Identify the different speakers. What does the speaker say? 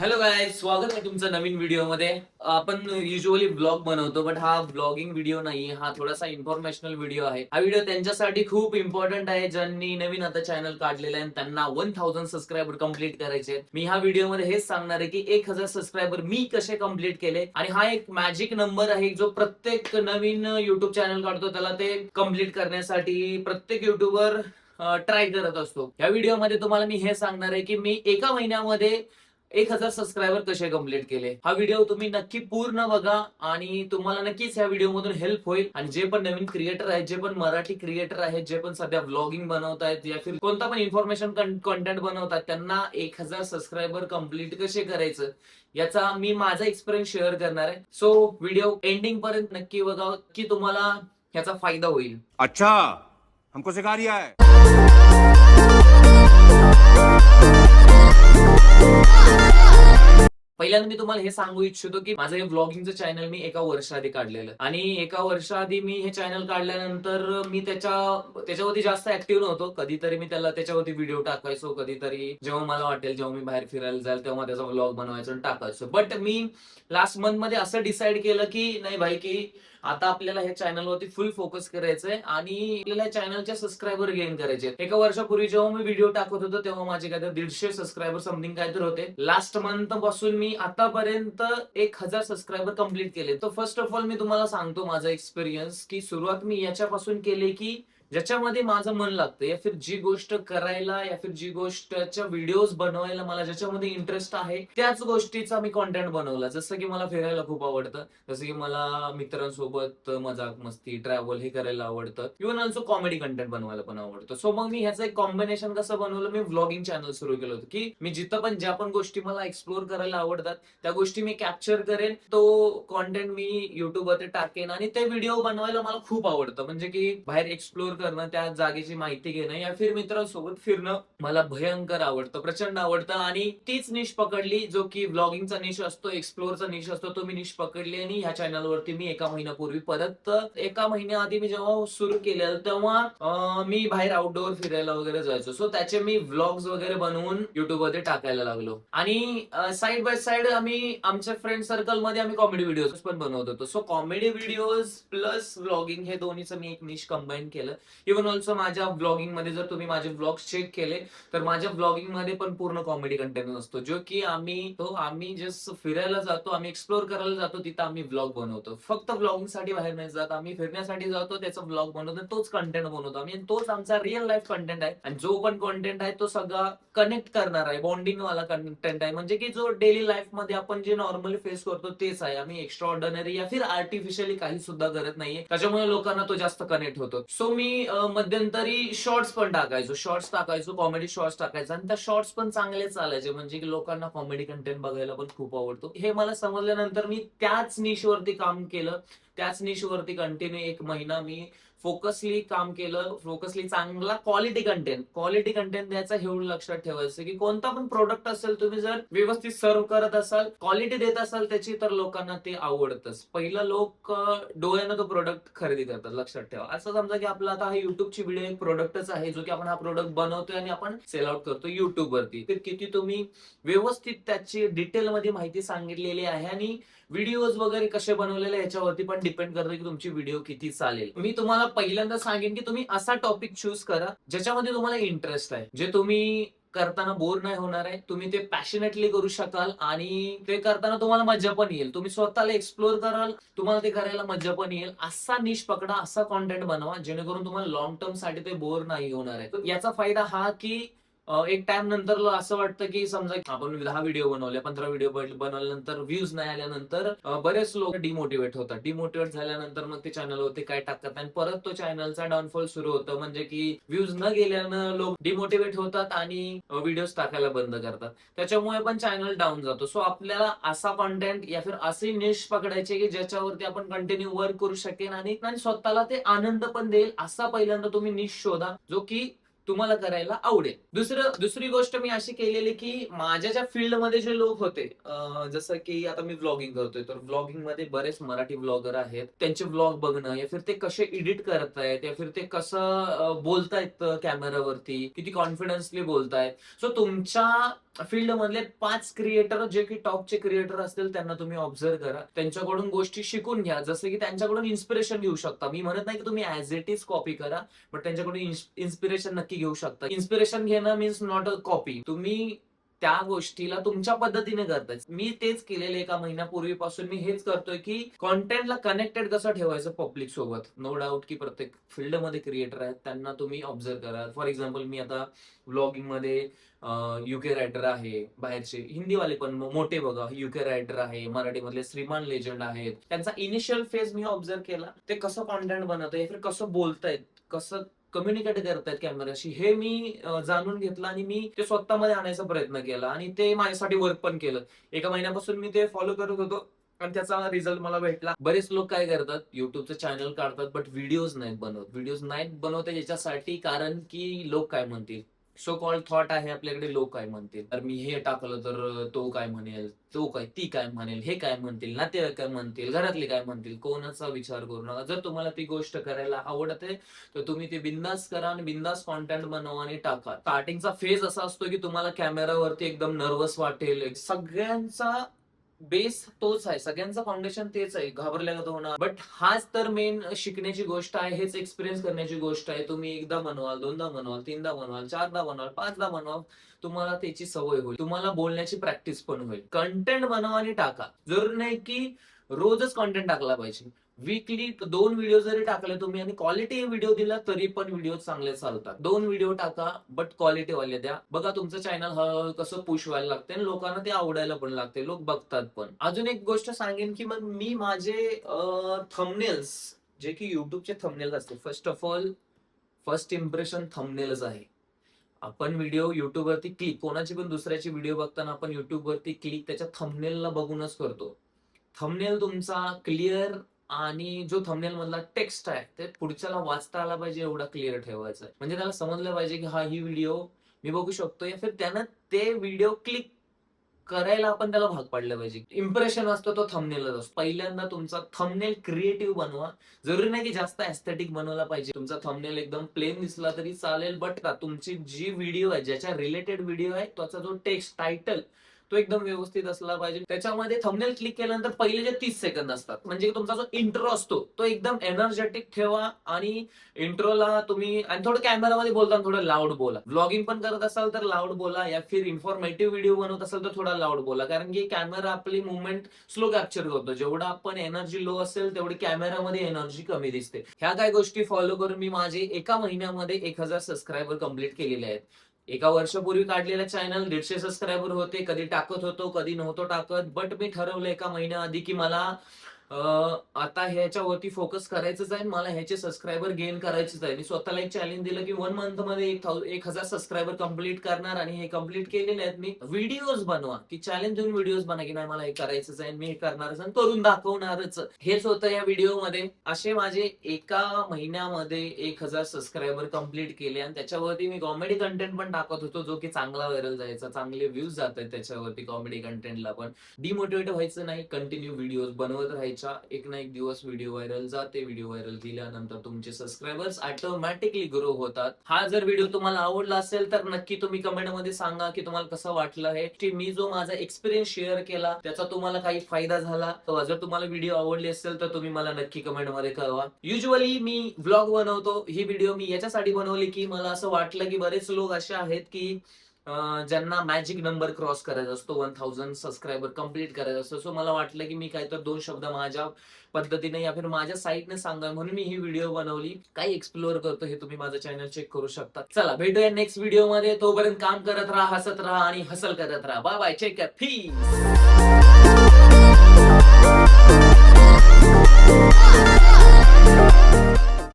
Speaker 1: Hello guys, स्वागत आहे तुमचं नवीन व्हिडिओ मध्ये. आपण युजली ब्लॉग बनवतो, बट हा ब्लॉगिंग व्हिडिओ नाही, हा थोडासा इन्फॉर्मेशनल व्हिडिओ आहे. हा व्हिडिओ त्यांच्यासाठी खूप इम्पॉर्टंट आहे ज्यांनी नवीन आता चॅनल काढलेलं आहे आणि त्यांना 1000 सबस्क्रायबर कंप्लीट करायचे आहेत. मी ह्या व्हिडिओ मध्ये हेच सांगणार आहे की 1000 सबस्क्रायबर मी कसे कंप्लीट केले, आणि हा एक मॅजिक नंबर आहे जो प्रत्येक नवीन युट्यूब चॅनल काढतो त्याला ते कंप्लीट करण्यासाठी प्रत्येक युट्यूबर ट्राय करत असतो. या व्हिडिओमध्ये तुम्हाला मी हे सांगणार आहे की मी एका महिन्यामध्ये 1000 सबस्क्रायबर कसे कंप्लीट केले. हा व्हिडिओ तुम्ही नक्की पूर्ण बघा आणि तुम्हाला नक्कीच या व्हिडिओ मधून हेल्प होईल. आणि जे पण नवीन क्रिएटर आहेत, जे पण मराठी क्रिएटर आहेत, जे पण सध्या व्लॉगिंग बनवतायत या फिर कोणता पण इन्फॉर्मेशन कंटेंट बनवतात, त्यांना 1000 सबस्क्रायबर कंप्लीट कसे करायचं याचा मी माझा एक्सपिरियन्स शेअर करणार आहे. सो व्हिडिओ एंडिंग पर्यंत नक्की बघा की तुम्हाला याचा फायदा होईल.
Speaker 2: अच्छा, हमको सिखा रिया है.
Speaker 1: पहिल्यांदा मी तुम्हाला हे सांगू इच्छितो की माझं हे व्लॉगिंगचं चॅनल मी एका वर्षाआधी काढलेलं, आणि एका वर्षाआधी मी हे चॅनल काढल्यानंतर मी त्याच्यावरती जास्त ऍक्टिव्ह नव्हतो. कधीतरी मी त्याच्यावरती व्हिडिओ टाकायचो, कधीतरी जेव्हा मला वाटेल, जेव्हा मी बाहेर फिरायला जाईल तेव्हा त्याचा व्लॉग बनवायचो आणि टाकायचो. बट मी लास्ट मंथ मध्ये असं डिसाईड केलं की नाही भाई, की आता आपल्याला ह्या चॅनलवरती फुल फोकस करायचंय आणि आपल्याला चॅनलचे सबस्क्रायबर गेन करायचे. एका वर्षापूर्वी जेव्हा मी व्हिडिओ टाकत होतो तेव्हा माझे काहीतरी 150 सबस्क्रायबर समथिंग काहीतरी होते. लास्ट मंथ पासून मी आतापर्यंत 1000 सबस्क्रायबर कंप्लीट केले. तर फर्स्ट ऑफ ऑल मी तुम्हाला सांगतो माझा एक्सपिरियन्स की सुरुवात मी याच्यापासून केली की ज्याच्यामध्ये माझं मन लागतं, या फिर जी गोष्ट करायला, या फिर जी गोष्टच्या व्हिडिओज बनवायला मला ज्याच्यामध्ये इंटरेस्ट आहे त्याच गोष्टीचा मी कॉन्टेंट बनवला. जसं की मला फिरायला खूप आवडतं, जसं की मला मित्रांसोबत मजाक मस्ती ट्रॅव्हल हे करायला आवडतं, इव्हन ऑल्सो कॉमेडी कंटेंट बनवायला पण आवडतं. सो मग मी ह्याचं एक कॉम्बिनेशन कसं बनवलं, मी व्लॉगिंग चॅनल सुरू केलं होतं की मी जिथं पण ज्या पण गोष्टी मला एक्सप्लोर करायला आवडतात त्या गोष्टी मी कॅप्चर करेन, तो कॉन्टेंट मी युट्यूबवरती टाकेन. आणि ते व्हिडिओ बनवायला मला खूप आवडतं, म्हणजे की बाहेर एक्सप्लोर करणं, त्या जागेची माहिती घेणं या फिर मित्रांसोबत फिरणं मला भयंकर आवडतं, प्रचंड आवडतं. आणि तीच निश पकडली जो की व्लॉगिंगचा निश असतो, एक्सप्लोरचा निश असतो, तो मी निश पकडली. आणि ह्या चॅनलवरती मी एका महिन्यापूर्वी परत एका महिन्याआधी मी जेव्हा सुरू केलेलं तेव्हा मी बाहेर आउटडोअर फिरायला वगैरे जायचो. सो त्याचे मी व्लॉग्स वगैरे बनवून युट्यूबवरती टाकायला लागलो. आणि साइड बाय साइड आम्ही आमच्या फ्रेंड सर्कल मध्ये आम्ही कॉमेडी व्हिडिओज पण बनवत होतो. So comedy videos plus vlogging हे दोन्हीचं मी एक निश कंबाईन केलं. इव्हन ऑल्सो माझ्या व्लॉगिंग मध्ये जर तुम्ही माझे व्लॉग्स चेक केले तर माझ्या व्लॉगिंग मध्ये पण पूर्ण कॉमेडी कंटेंट असतो, जो की आम्ही जस्ट फिरायला जातो, आम्ही एक्सप्लोर करायला जातो, तिथं आम्ही व्लॉग बनवतो. फक्त व्लॉगिंग साठी बाहेर नाही जात, आम्ही फिरण्यासाठी जातो, त्याचा व्लॉग बनवतो, तोच कंटेंट बनवतो आम्ही, आणि तोच आमचा रिअल लाईफ कंटेंट आहे. आणि जो पण कंटेंट आहे तो सगळा कनेक्ट करणार आहे, बॉन्डिंग वाला कंटेंट आहे, म्हणजे की जो डेली लाईफ मध्ये आपण जे नॉर्मली फेस करतो तेच आहे. आम्ही एक्स्ट्रा ऑर्डिनरी या फिर आर्टिफिशियली काही सुद्धा करत नाहीये, त्याच्यामुळे लोकांना तो जास्त कनेक्ट होतो. सो मी मध्यंतरी शॉर्ट्स पण टाकायचो, कॉमेडी शॉर्ट्स टाकायचो, आणि त्या शॉर्ट्स पण चांगले चालायचे, म्हणजे की लोकांना कॉमेडी कंटेंट बघायला पण खूप आवडतो. हे मला समजल्यानंतर मी त्याच निशवरती काम केलं, त्याच निशवरती कंटिन्यू एक महिना मी फोकसली काम केलं. फोकसली चांगला क्वालिटी कंटेंट द्यायचा, एवढं लक्षात ठेवायचं की कोणता पण प्रोडक्ट असेल, तुम्ही जर व्यवस्थित सर्व करत असाल, क्वालिटी देत असाल त्याची, तर लोकांना ते आवडतच. पहिलं लोक डोळ्यानं तो प्रोडक्ट खरेदी करतात, लक्षात ठेवा. असं समजा की आपला आता हा युट्यूबची व्हिडिओ एक प्रोडक्टच आहे, जो की आपण हा प्रोडक्ट बनवतोय आणि आपण सेल आउट करतो युट्यूब वरती. तर किती तुम्ही व्यवस्थित त्याची डिटेल मध्ये माहिती सांगितलेली आहे, आणि व्हिडिओज वगैरे कसे बनवलेले याच्यावरती पण डिपेंड करतं की तुमची व्हिडिओ किती चालेल. मी तुम्हाला पहिल्यांदा सांगेन की तुम्ही असा टॉपिक चूज करा ज्याच्यामध्ये तुम्हाला इंटरेस्ट आहे, जे तुम्ही करताना बोर नाही होणार आहे, तुम्ही ते पॅशनेटली करू शकाल, आणि ते करताना तुम्हाला मजा पण येईल, तुम्ही स्वतःला एक्सप्लोर कराल, तुम्हाला ते करायला मजा पण येईल. असा निश पकडा, असा कॉन्टेंट बनवा जेणेकरून तुम्हाला लॉंग टर्म साठी ते बोर नाही होणार आहे. तर याचा फायदा हा की एक टाइम नंतर असं वाटतं की समजा आपण 10 व्हिडिओ बनवले, 15 व्हिडिओ बनवल्यानंतर व्ह्यूज नाही आल्यानंतर बरेच लोक डिमोटिवेट होतात. डिमोटिवेट झाल्यानंतर मग ते चॅनलवरती काय टाकतात आणि परत तो चॅनलचा डाऊनफॉल सुरू होतं, म्हणजे की व्ह्यूज न गेल्यानं लोक डिमोटिवेट होतात आणि व्हिडिओज टाकायला बंद करतात. त्याच्यामुळे पण चॅनल डाऊन जातो. सो आपल्याला असा कॉन्टेंट या फिर असे निश पकडायचे की ज्याच्यावरती आपण कंटिन्यू वर्क करू शकेन आणि स्वतःला ते आनंद पण देईल. असा पहिल्यांदा तुम्ही निश शोधा जो की तुम्हाला करायला आवडेल. दुसरी गोष्ट मी अशी केलेली की माझ्या ज्या फील्डमध्ये जे लोक होते, जसं की आता मी व्लॉगिंग करतोय, तर व्लॉगिंग मध्ये बरेच मराठी व्लॉगर आहेत. त्यांचे व्लॉग बघणं, या फिर ते कसे एडिट करतायत, या फिर ते कसं बोलतायत कॅमेरावरती, किती कॉन्फिडन्सली बोलतायत. सो तुमच्या फील्ड मधले 5 क्रिएटर जे की टॉपचे क्रिएटर असतील त्यांना तुम्ही ऑब्झर्व करा, त्यांच्याकडून गोष्टी शिकून घ्या, जसं की त्यांच्याकडून इन्स्पिरेशन घेऊ शकता. मी म्हणत नाही की तुम्ही ऍज इट इज कॉपी करा, बट त्यांच्याकडून इन्स्पिरेशन नक्की घेऊ शकता. इन्स्पिरेशन घेणं मीन्स नॉट अ कॉपी. तुम्ही त्या गोष्टीला तुमच्या पद्धतीने करताय. मी तेच केलेलं एका महिन्यापूर्वीपासून मी हेच करतोय की कॉन्टेंटला कनेक्टेड कसं ठेवायचं पब्लिक सोबत. नो डाऊट की प्रत्येक फील्डमध्ये क्रिएटर आहेत, त्यांना तुम्ही ऑब्झर्व करा. फॉर एक्झाम्पल मी आता व्लॉगिंग मध्ये युके रायटर आहे, बाहेरचे हिंदीवाले पण मोठे बघा युके रायटर आहे, मराठीमधले श्रीमान लेजंड आहेत. त्यांचा इनिशियल फेज मी ऑब्झर्व केला, ते कसं कॉन्टेंट बनवतंय, कसं बोलतायत, कसं कम्युनिकेट करतायत कॅमेराशी, हे मी जाणून घेतलं आणि मी ते स्वतःमध्ये आणायचा प्रयत्न केला आणि ते माझ्यासाठी वर्क पण केलं. एका महिन्यापासून मी ते फॉलो करत होतो आणि त्याचा रिझल्ट मला भेटला. बरेच लोक काय करतात, युट्यूबचं चॅनल काढतात बट व्हिडिओज नाहीत बनवत. व्हिडिओज नाहीत बनवते याच्यासाठी कारण की लोक काय म्हणतील, सो कॉल्ड थॉट आहे आपल्याकडे, लोक काय म्हणतील, तर मी हे टाकलं तर तो काय म्हणेल, ती काय म्हणेल, हे काय म्हणतील, नातेवाईक काय म्हणतील, घरातले काय म्हणतील. कोणाचा विचार करू नका. जर तुम्हाला ती गोष्ट करायला आवडते तर तुम्ही ते बिंदास करा आणि बिंदास कॉन्टेंट बनवा आणि टाका. स्टार्टिंगचा फेज असा असतो की तुम्हाला कॅमेरावरती एकदम नर्वस वाटेल. सगळ्यांचा बेस तोच आहे, सगळ्यांचं फाउंडेशन तेच आहे, घाबरल्यागत होणार. बट हाच तर मेन शिकण्याची गोष्ट आहे, हेच एक्सपिरियन्स करण्याची गोष्ट आहे. तुम्ही एकदा बनवाल, दोनदा बनवाल, तीनदा बनवाल, चारदा बनवाल, पाचदा बनवाल, तुम्हाला त्याची सवय होईल, तुम्हाला बोलण्याची प्रॅक्टिस पण होईल. कंटेंट बनवा आणि टाका. जरूर नाही की रोजच कंटेंट टाकला पाहिजे. वीकली 2 व्हिडिओ जरी टाकले तुम्ही आणि क्वालिटी व्हिडिओ दिला तरी पण व्हिडिओ चांगले चालतात. 2 व्हिडिओ टाका बट क्वालिटी वाले द्या. बघा तुमचं चॅनल हळूहळू कसं पुश व्हायला लागते आणि लोकांना ते आवडायला पण लागते, लोक बघतात पण. अजून एक गोष्ट सांगेन की मग मी माझे थंबनेल्स जे की युट्यूबचे थंबनेल्स असते, first of all first impression थंबनेलच आहे. आपण व्हिडिओ युट्यूब वरती क्लिक, कोणाची पण दुसऱ्याची व्हिडिओ बघताना आपण युट्यूब वरती क्लिक त्याच्या थंबनेलला बघूनच करतो. थंबनेल तुमचा क्लिअर आणि जो थंबनेल मधला टेक्स्ट आहे ते पुढच्याला वाचता आला पाहिजे एवढा क्लिअर ठेवायचा आहे. म्हणजे त्याला समजलं पाहिजे की हा ही व्हिडिओ मी बघू शकतो, या फिर त्यानं ते व्हिडिओ क्लिक करायला आपण त्याला भाग पाडलं पाहिजे. इम्प्रेशन असतो तो थंबनेलच असतो. पहिल्यांदा तुमचा थंबनेल क्रिएटिव्ह बनवा. जरुरी नाही की जास्त एस्थेटिक बनवला पाहिजे. तुमचा थंबनेल एकदम प्लेन दिसला तरी चालेल, बट तुमची जी व्हिडिओ आहे, ज्याच्या रिलेटेड व्हिडिओ आहे, त्याचा जो टेक्स्ट टायटल तो एकदम व्यवस्थित असला पाहिजे. त्याच्यामध्ये थंबनेल क्लिक केल्यानंतर पहिले जे 30 सेकंद असतात, म्हणजे तुमचा जो इंट्रो असतो तो एकदम एनर्जेटिक ठेवा आणि इंट्रोला तुम्ही आणि थोडं कॅमेरामध्ये बोलताना थोडं लाऊड बोला. व्लॉगिंग पण करत असाल तर लाऊड बोला, या फिर इन्फॉर्मेटिव्ह व्हिडिओ बनवत असाल तर थोडा लाऊड बोला, कारण की कॅमेरा आपली मुवमेंट स्लो कॅप्चर करतो. जेवढा आपण एनर्जी लो असेल तेवढी कॅमेरामध्ये एनर्जी कमी दिसते. ह्या काय गोष्टी फॉलो करून मी माझे एका महिन्यामध्ये 1000 सबस्क्रायबर कंप्लीट केलेले आहेत. एका वर्षापूर्वी काढलेला चॅनल 150 सबस्क्रायबर होते, कधी टाकत होतो कधी नव्हतो टाकत, बट मी ठरवलं एका महिन्याआधी की मला आता ह्याच्यावरती फोकस करायचंच आहे, मला ह्याचे सबस्क्रायबर गेन करायचेच आहे. मी स्वतःला एक चॅलेंज दिलं की 1 मंथ मध्ये 1000 सबस्क्रायबर कंप्लीट करणार आणि हे कंप्लीट केलेले आहेत मी. व्हिडिओज बनवा, की चॅलेंज देऊन व्हिडिओज बनवा की नाही मला हे करायचंच आहे, मी हे करणारच आणि करून दाखवणारच. हेच होतं या व्हिडिओ मध्ये. असे माझे एका महिन्यामध्ये 1000 सबस्क्रायबर कंप्लीट केले आणि त्याच्यावरती मी कॉमेडी कंटेंट पण टाकत होतो, जो की चांगला व्हायरल जायचा, चांगले व्ह्यूज जात आहेत त्याच्यावरती कॉमेडी कंटेंटला पण. डिमोटिवेट व्हायचं नाही, कंटिन्यू व्हिडिओज बनवत राहायचे. एक ना एक दिवस व्हिडिओ व्हायरल जाते. व्हिडिओ व्हायरल केल्यानंतर तुमचे सबस्क्रायबर्स ऑटोमॅटिकली ग्रो होतात. हा जर व्हिडिओ तुम्हाला आवडला असेल तर नक्की तुम्ही कमेंट मध्ये सांगा की तुम्हाला कसं वाटलं आहे. की मी जो माझा एक्सपिरियन्स शेअर केला त्याचा तुम्हाला काही फायदा झाला. तर जर तुम्हाला व्हिडिओ आवडली असेल तर तुम्ही मला नक्की कमेंट मध्ये कळवा. युजली मी व्लॉग बनवतो, ही व्हिडिओ मी याच्यासाठी बनवली की मला असं वाटलं की बरेच लोक असे आहेत की ज्यांना मॅजिक नंबर क्रॉस करायचा असतो, 1000 सबस्क्रायबर कंप्लीट करायचा असतो. सो मला वाटलं की मी काहीतरी 2 शब्द माझ्या पद्धतीने या फिर माझ्या साईटने सांगा, म्हणून मी ही व्हिडिओ बनवली. काय एक्सप्लोअर करतो हे तुम्ही माझं चॅनल चेक करू शकता. चला भेटूया नेक्स्ट व्हिडिओ मध्ये. तोपर्यंत काम करत राहा, हसत राहा आणि हसल करत राहा. Bye bye, take care, piece.